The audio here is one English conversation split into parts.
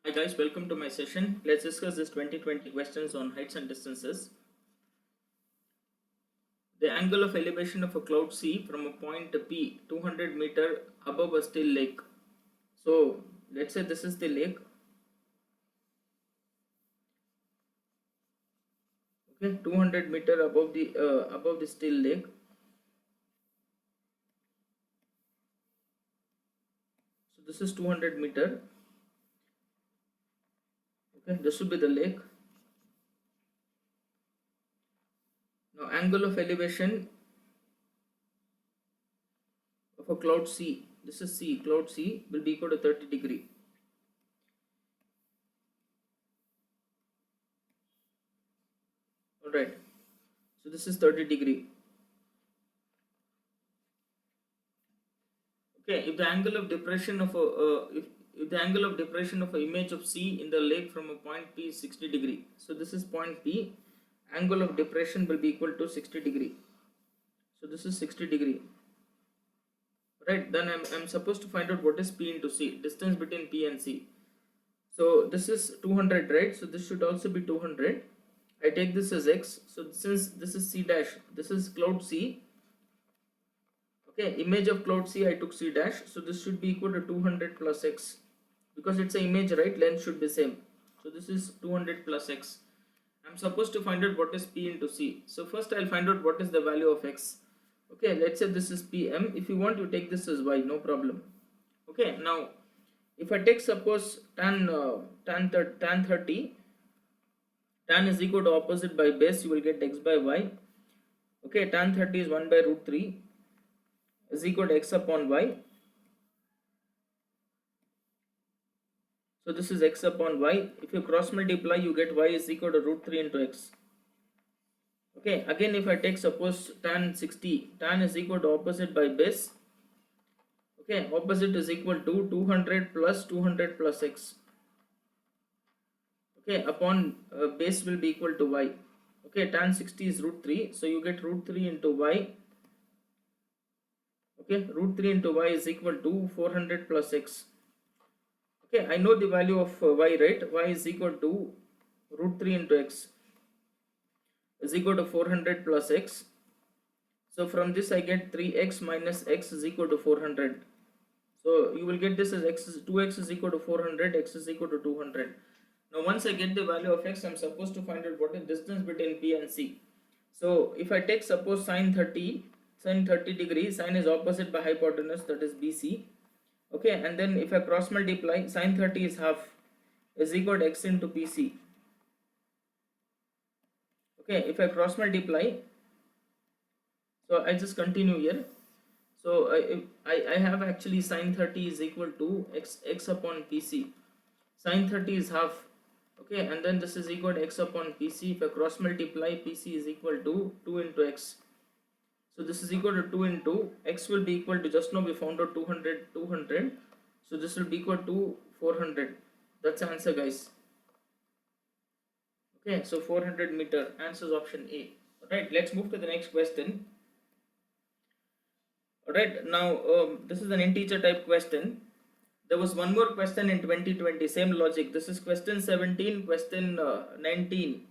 Hi guys, welcome to my session. Let's discuss this 2020 questions on heights and distances. The angle of elevation of a cloud C from a point P 200 meter above a still lake. So let's say this is the lake. Okay, 200 meter above the still lake. So this is 200 meter. Okay, this will be the lake. Now angle of elevation of a cloud C. This is C. Cloud C will be equal to 30 degree. Alright. So this is 30 degree. Okay, if the angle of depression of a if the angle of depression of an image of C in the lake from a point P is 60 degree. So this is point P. Angle of depression will be equal to 60 degree. So this is 60 degree. Right, then I'm supposed to find out what is P into C, distance between P and C. So this is 200, right? So this should also be 200. I take this as X. So since this is C dash, this is cloud C. Okay, image of cloud C, I took C dash. So this should be equal to 200 plus X. Because it's an image, right? Length should be same. So this is 200 plus X. I'm supposed to find out what is P into C. So first I'll find out what is the value of X. Okay, let's say this is PM. If you want, you take this as Y, no problem. Okay, now if I take suppose tan 30, tan is equal to opposite by base, you will get X by Y. Okay, tan 30 is 1 by root 3 is equal to X upon Y. So this is X upon Y. If you cross multiply, you get Y is equal to root 3 into X. Okay, again if I take suppose tan 60, tan is equal to opposite by base. Okay, opposite is equal to 200 plus X. Okay, upon base will be equal to Y. Okay, tan 60 is root 3, so you get root 3 into Y. Okay, root 3 into Y is equal to 400 plus X. Okay, I know the value of Y, right? Y is equal to root 3 into X is equal to 400 plus X. So from this I get 3x minus x is equal to 400. So you will get this as 2x is equal to 400, x is equal to 200. Now once I get the value of x, I'm supposed to find out what is distance between P and C. So if I take suppose sine 30 degrees, sine is opposite by hypotenuse, that is BC. Okay, and then if I cross multiply, sine 30 is half is equal to x into PC. Okay, if I cross multiply, so I just continue here. So I have actually sine 30 is equal to x upon PC. Sine 30 is half. Okay, and then this is equal to x upon PC. If I cross multiply, PC is equal to 2 into x. So this is equal to 2 into x will be equal to, just now we found out 200. So this will be equal to 400. That's the answer, guys. Okay, so 400 meter. Answer is option A. Alright, let's move to the next question. Alright, now this is an integer type question. There was one more question in 2020, same logic. This is question 17, question 19.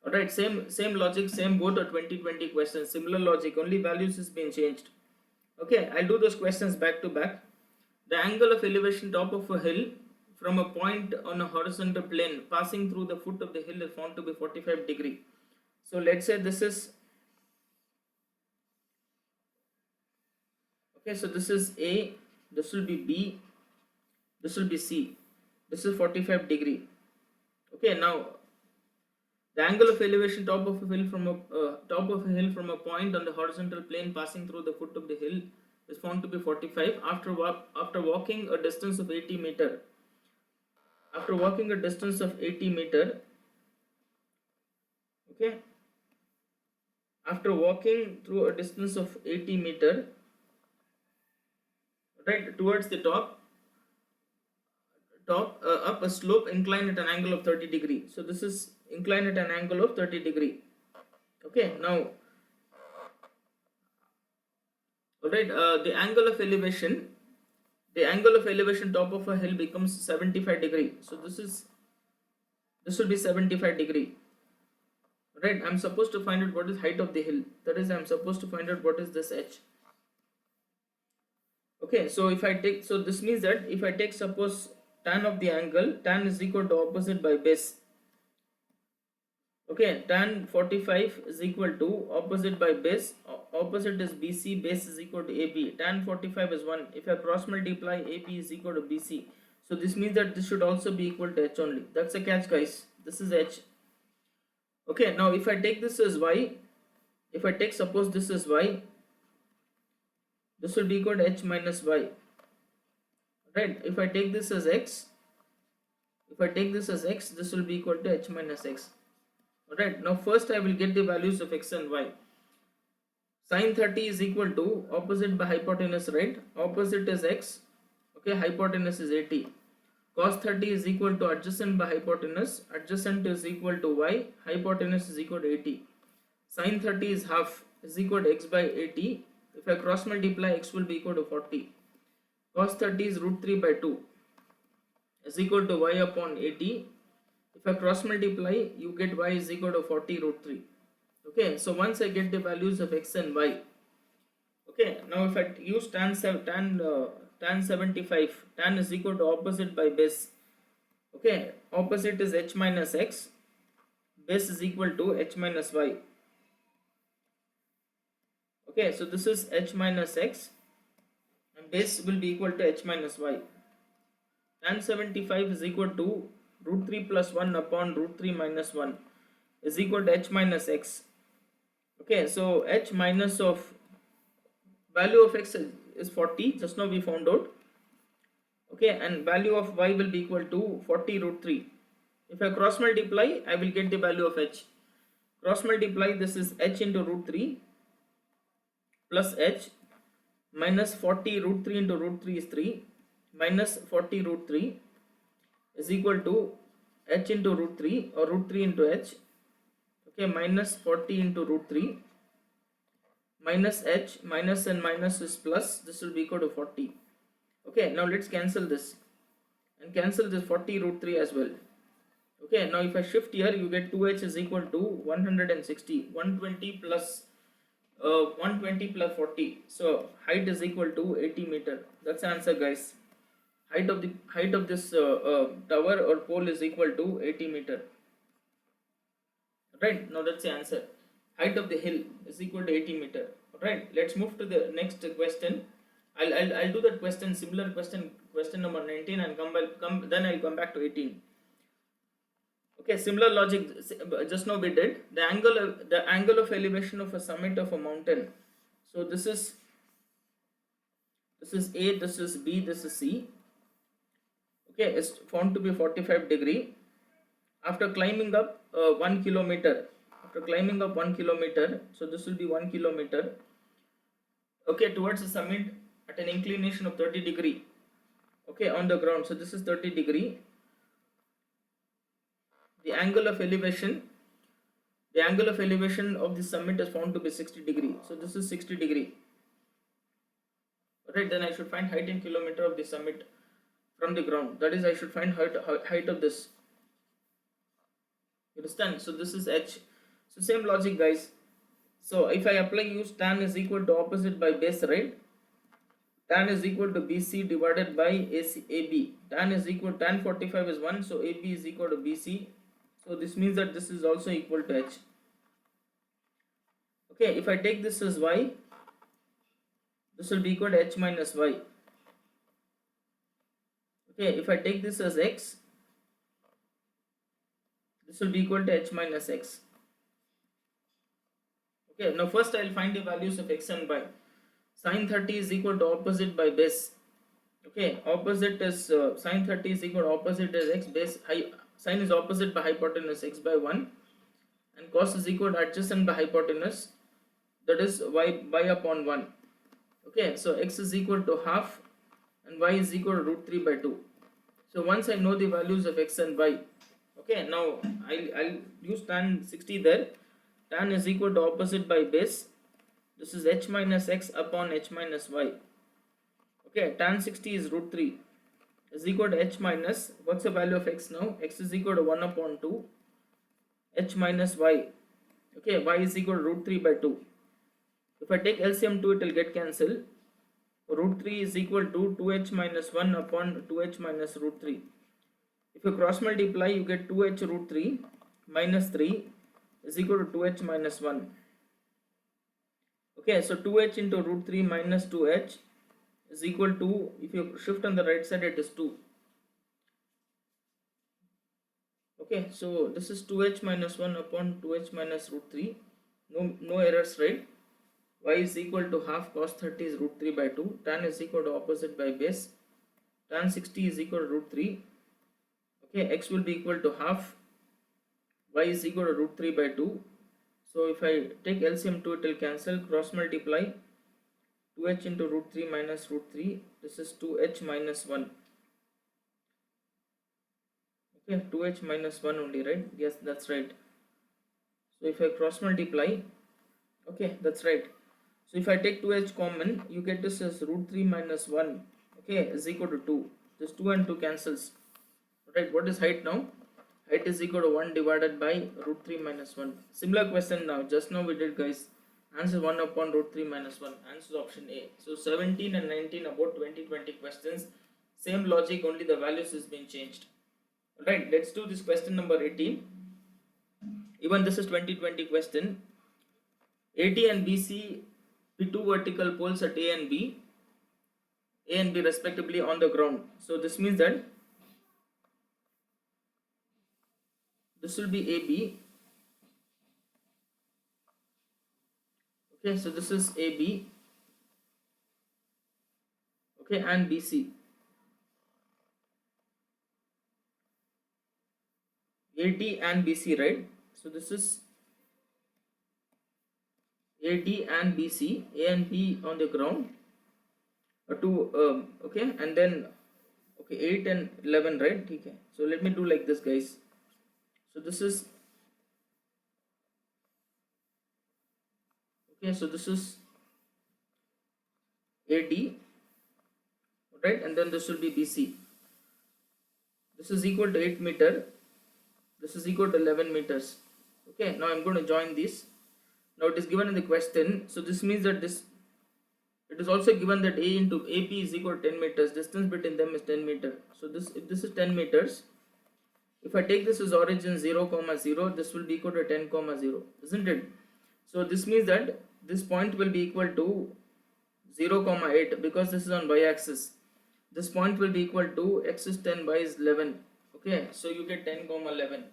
Alright, same logic, same both are 2020 questions, similar logic, only values has been changed. Okay, I'll do those questions back to back. The angle of elevation top of a hill from a point on a horizontal plane passing through the foot of the hill is found to be 45 degree. So let's say this is, okay, so this is A, this will be B, this will be C, this is 45 degree. Okay, now the angle of elevation top of a hill from a point on the horizontal plane passing through the foot of the hill is found to be 45 after walking a distance of 80 meter. After walking a distance of 80 meter, okay, after walking through a distance of 80 meter, right, towards the top up a slope inclined at an angle of 30 degree. So this is inclined at an angle of 30 degree. Okay, now alright, the the angle of elevation top of a hill becomes 75 degree. So this will be 75 degree, right? I'm supposed to find out what is height of the hill. That is, I'm supposed to find out what is this h. Okay, so if I take, so this means that if I take suppose tan of the angle, tan is equal to opposite by base. Okay, tan 45 is equal to opposite by base. Opposite is BC, base is equal to AB. Tan 45 is 1. If I cross multiply, AB is equal to BC. So this means that this should also be equal to h only. That's a catch, guys. This is h. Okay, now if I take this as y, if I take suppose this is y, this will be equal to h minus y, right? If I take this as x, if I take this as x, this will be equal to h minus x. Alright, now first I will get the values of x and y. Sin 30 is equal to opposite by hypotenuse, right? Opposite is x, okay, hypotenuse is 80. Cos 30 is equal to adjacent by hypotenuse, adjacent is equal to y, hypotenuse is equal to 80. Sin 30 is half, is equal to x by 80. If I cross multiply, x will be equal to 40. Cos 30 is root 3 by 2, is equal to y upon 80. If I cross multiply, you get y is equal to 40 root 3. Okay, so once I get the values of x and y, okay, now if I use tan 75, tan is equal to opposite by base. Okay, opposite is h minus x, base is equal to h minus y. Okay, so this is h minus x and base will be equal to h minus y. Tan 75 is equal to root 3 plus 1 upon root 3 minus 1 is equal to h minus x. Okay, so h minus of value of x is 40, just now we found out. Okay, and value of y will be equal to 40 root 3. If I cross multiply, I will get the value of h. Cross multiply, this is h into root 3 plus h minus 40 root 3 into root 3 is 3 minus 40 root 3 is equal to h into root 3 or root 3 into h, okay, minus 40 into root 3 minus h, minus and minus is plus, this will be equal to 40. Okay, now let's cancel this and cancel this 40 root 3 as well. Okay, now if I shift here, you get 2h is equal to 160, 120 plus 120 plus 40, so height is equal to 80 meter. That's the answer, guys. Height of this tower or pole is equal to 80 meter. Right, now that's the answer. Height of the hill is equal to 80 meter. Right, let's move to the next question. I'll do that question, similar question number 19, and then I'll come back to 18. Okay, similar logic. Just now we did the angle of elevation of a summit of a mountain. So this is A, this is B, this is C. Okay, it's found to be 45 degree. After climbing up 1 kilometer, so this will be 1 kilometer. Okay, towards the summit at an inclination of 30 degree. Okay, on the ground. So this is 30 degree. The angle of elevation of the summit is found to be 60 degree. So this is 60 degree. Right, then I should find height in kilometer of the summit from the ground. That is, I should find height of this. You understand? So this is h. So same logic, guys. So if I use tan is equal to opposite by base, right? Tan is equal to BC divided by AB. Tan 45 is 1, so AB is equal to BC. So this means that this is also equal to h. Okay, if I take this as y, this will be equal to h minus y. Okay, if I take this as x, this will be equal to h minus x. Okay, now first I will find the values of x and y. Sin 30 is equal to opposite by base. Okay, opposite is sin 30 is equal to opposite is x, base sin is opposite by hypotenuse, x by 1, and cos is equal to adjacent by hypotenuse, that is y upon 1. Okay, so x is equal to half and y is equal to root 3 by 2. So once I know the values of x and y, okay, now I'll use tan 60 there. Tan is equal to opposite by base. This is h minus x upon h minus y. Okay, tan 60 is root 3 is equal to h minus, what's the value of x now? X is equal to 1 upon 2 h minus y. Okay, y is equal to root 3 by 2. If I take LCM 2, it will get cancelled. Root 3 is equal to 2h minus 1 upon 2h minus root 3. If you cross multiply, you get 2h root 3 minus 3 is equal to 2h minus 1. Okay, so 2h into root 3 minus 2h is equal to, if you shift on the right side, it is 2. Okay, so this is 2h minus 1 upon 2h minus root 3. No errors, right? Y is equal to half cos 30 is root 3 by 2. Tan is equal to opposite by base. Tan 60 is equal to root 3. Okay, x will be equal to half. Y is equal to root 3 by 2. So if I take LCM 2, it will cancel. Cross multiply. 2h into root 3 minus root 3. This is 2h minus 1. Okay, 2h minus 1 only, right? Yes, that's right. So if I cross multiply, okay, that's right. So if I take 2h common, you get this as root 3 minus 1, okay, is equal to 2. This 2 and 2 cancels. Right, what is height now? Height is equal to 1 divided by root 3 minus 1. Similar question now, just now we did, guys. Answer 1 upon root 3 minus 1. Answer option A. So 17 and 19 about 2020 questions. Same logic, only the values is being changed. Alright, let's do this question number 18. Even this is 2020 question. AD and BC, the two vertical poles at A and B respectively on the ground. So this means that this will be AB. Okay, so this is AB. Okay, and BC. AD and BC, right? So this is AD and BC, A and B on the ground. Okay, and then okay, 8 and 11, right? Okay, so let me do like this, guys. So this is okay, so this is AD, right? And then this will be BC. This is equal to 8 meter. This is equal to 11 meters. Okay, now I'm going to join this. Now it is given in the question. So this means that this, it is also given that A into AP is equal to 10 meters. Distance between them is 10 meter. So this, if this is 10 meters, if I take this as origin 0, 0, this will be equal to 10, 0, isn't it? So this means that this point will be equal to 0, 8 because this is on y-axis. This point will be equal to x is 10, y is 11. Okay, so you get 10, 11.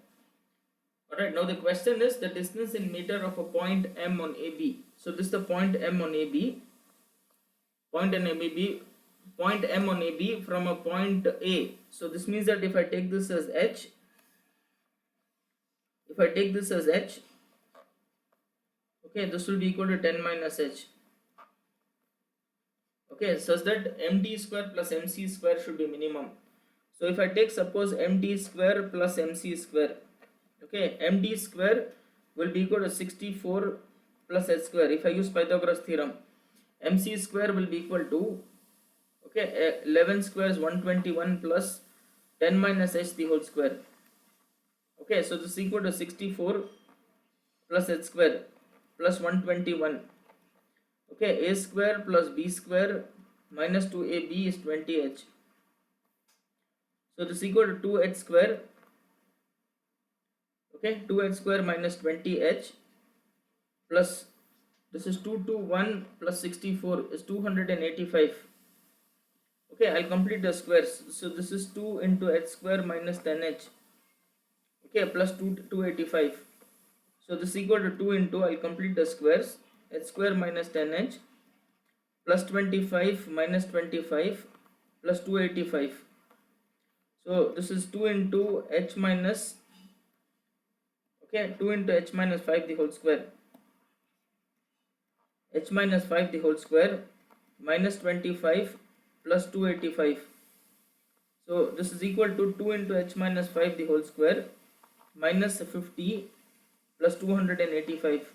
Alright, now the question is the distance in meter of a point M on AB. So this is the point M on AB. Point M on AB from a point A. So this means that if I take this as H, okay, this will be equal to 10 minus H. Okay, such that MD square plus MC square should be minimum. So if I take suppose MD square plus MC square, okay, MD square will be equal to 64 plus H square. If I use Pythagoras theorem, MC square will be equal to, okay, 11 square is 121 plus 10 minus H the whole square. Okay, so this is equal to 64 plus H square plus 121. Okay, A square plus B square minus 2AB is 20H. So this is equal to 2H square. Okay, 2H square minus 20H plus this is 221 plus 64 is 285. Okay, I'll complete the squares. So this is 2 into H square minus 10H. Okay, plus 285. So this is equal to 2 into, I'll complete the squares. H square minus 10H plus 25 minus 25 plus 285. So this is 2 into H minus, okay, 2 into H minus 5 the whole square. H minus 5 the whole square minus 25 plus 285. So this is equal to 2 into H minus 5 the whole square minus 50 plus 285.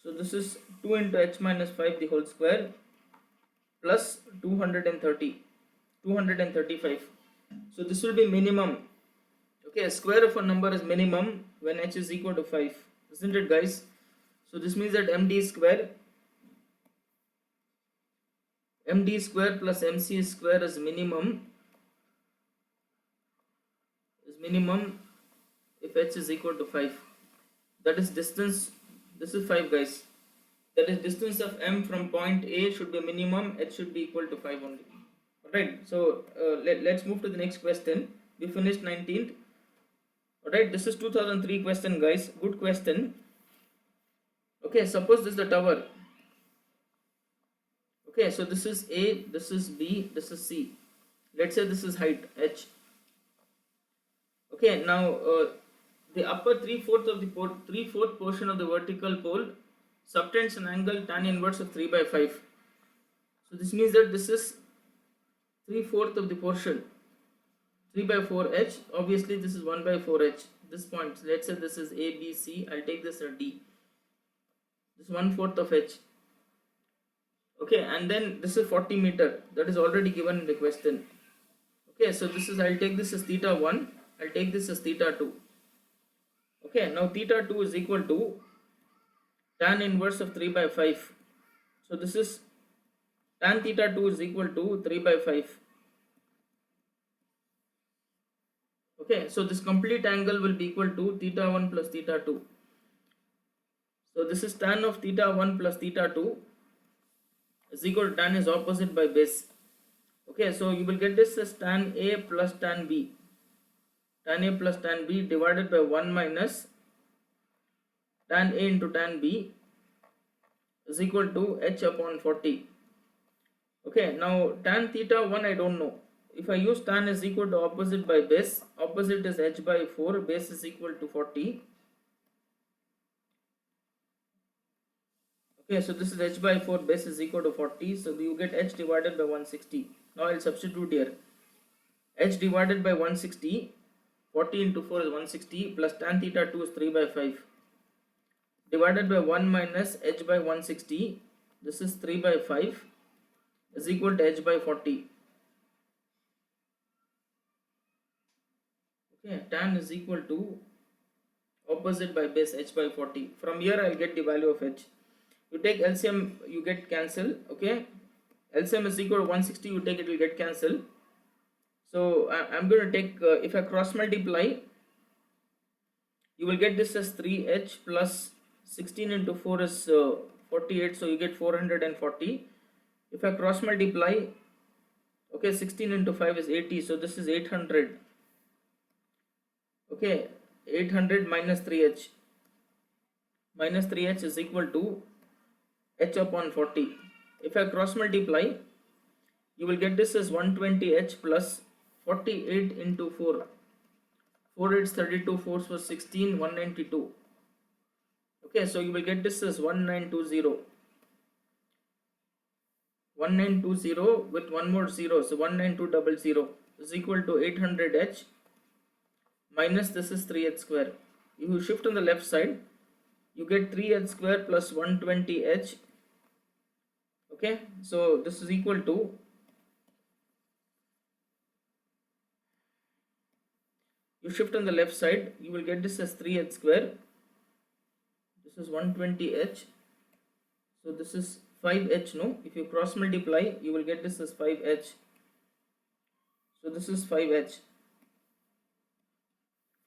So this is 2 into H minus 5 the whole square plus 235. So this will be minimum. Okay, a square of a number is minimum when h is equal to 5, isn't it, guys? So this means that md square plus mc square is minimum if h is equal to 5. That is distance. This is 5, guys. That is distance of m from point A should be minimum, h should be equal to 5 only. Alright, so let's move to the next question. We finished 19th. Alright, this is 2003 question, guys. Good question. Okay, suppose this is the tower. Okay, so this is A, this is B, this is C. Let's say this is height h. Okay, now the upper 3/4 of the 3/4 portion of the vertical pole subtends an angle tan inverse of 3/5. So this means that this is 3/4 of the portion, 3/4h. Obviously this is 1/4h. This point, let's say this is A, B, C. I'll take this as D. This is 1/4 of h. Okay, and then this is 40 meter. That is already given in the question. Okay, so this is, I'll take this as theta 1. I'll take this as theta 2. Okay, now theta 2 is equal to tan inverse of 3/5. So this is tan theta 2 is equal to 3/5. Okay, so this complete angle will be equal to theta 1 plus theta 2. So this is tan of theta 1 plus theta 2 is equal to tan is opposite by base. Okay, so you will get this as tan A plus tan B. Tan A plus tan B divided by 1 minus tan A into tan B is equal to h upon 40. Okay, now tan theta 1 I don't know. If I use tan is equal to opposite by base, opposite is h by 4, base is equal to 40. Okay, so this is h by 4, base is equal to 40, so you get h divided by 160. Now I'll substitute here. H divided by 160, 40 into 4 is 160, plus tan theta 2 is 3/5. Divided by 1 minus h by 160, this is 3/5 is equal to h by 40. Okay, tan is equal to opposite by base h by 40. From here I'll get the value of h. You take LCM, you get cancel. Okay, LCM is equal to 160, you take it will get cancel. So I'm going to take, if I cross multiply, you will get this as 3h plus 16 into 4 is 48, so you get 440. If I cross multiply, okay, 16 into 5 is 80, so this is 800. Okay, 800 minus 3h. Minus 3h is equal to h upon 40. If I cross multiply, you will get this as 120h plus 48 into 4. 4 is 32, 4 was 16, 192. Okay, so you will get this as 1920. 1920 with one more 0, so 19200 is equal to 800h minus this is 3h square. If you shift on the left side, you get 3h square plus 120h. Okay, so this is equal to, you shift on the left side, you will get this as 3h square. This is 120h. So this is 5h, no? If you cross multiply, you will get this as 5h. So this is 5h.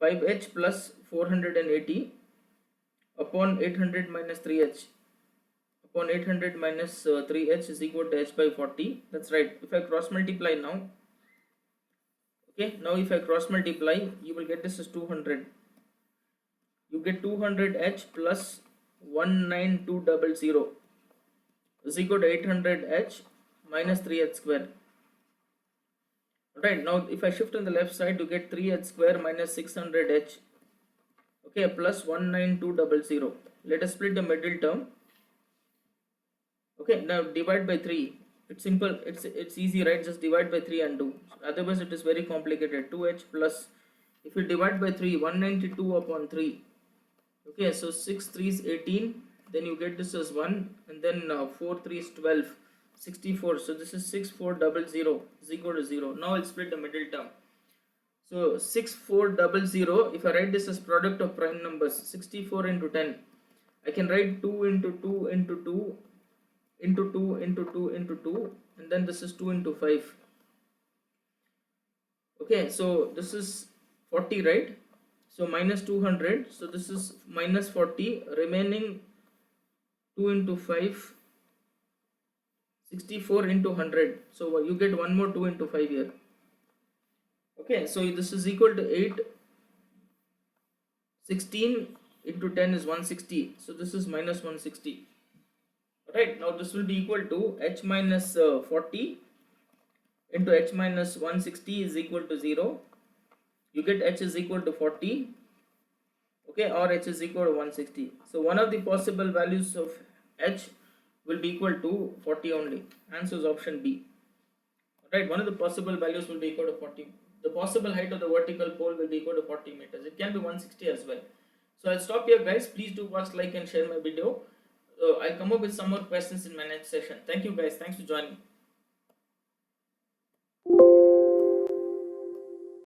5h plus 480 upon 800 minus 3h. Upon 800 minus 3h is equal to h by 40. That's right. If I cross multiply now, okay, now if I cross multiply, you will get this as 200. You get 200h plus 19200 is equal to 800h minus 3h square. Right, now if I shift on the left side, you get 3h square minus 600h. Okay, plus 19200. Let us split the middle term. Okay, now divide by 3. It's simple, it's easy, right? Just divide by 3 and do. Otherwise it is very complicated. 2h plus, if you divide by 3, 192 upon 3. Okay, so 6 3 is 18, then you get this as 1, and then 4 3 is 12. 64. So this is 6400 is equal to 0. Now I'll split the middle term. So 6400, if I write this as product of prime numbers, 64 into 10, I can write 2 into 2 into 2 into 2 into 2 into 2, and then this is 2 into 5. Okay, so this is 40, right? So minus 200, so this is minus 40, remaining 2 into 5, 64 into 100. So you get one more 2 into 5 here. Okay, so this is equal to 8. 16 into 10 is 160. So this is minus 160. Right, now this will be equal to h minus 40 into h minus 160 is equal to 0. You get h is equal to 40. Okay, or h is equal to 160. So one of the possible values of h will be equal to 40 only. Answer is option B. Right, one of the possible values will be equal to 40. The possible height of the vertical pole will be equal to 40 meters. It can be 160 as well. So I'll stop here, guys. Please do watch, like and share my video. I'll come up with some more questions in my next session. Thank you, guys. Thanks for joining.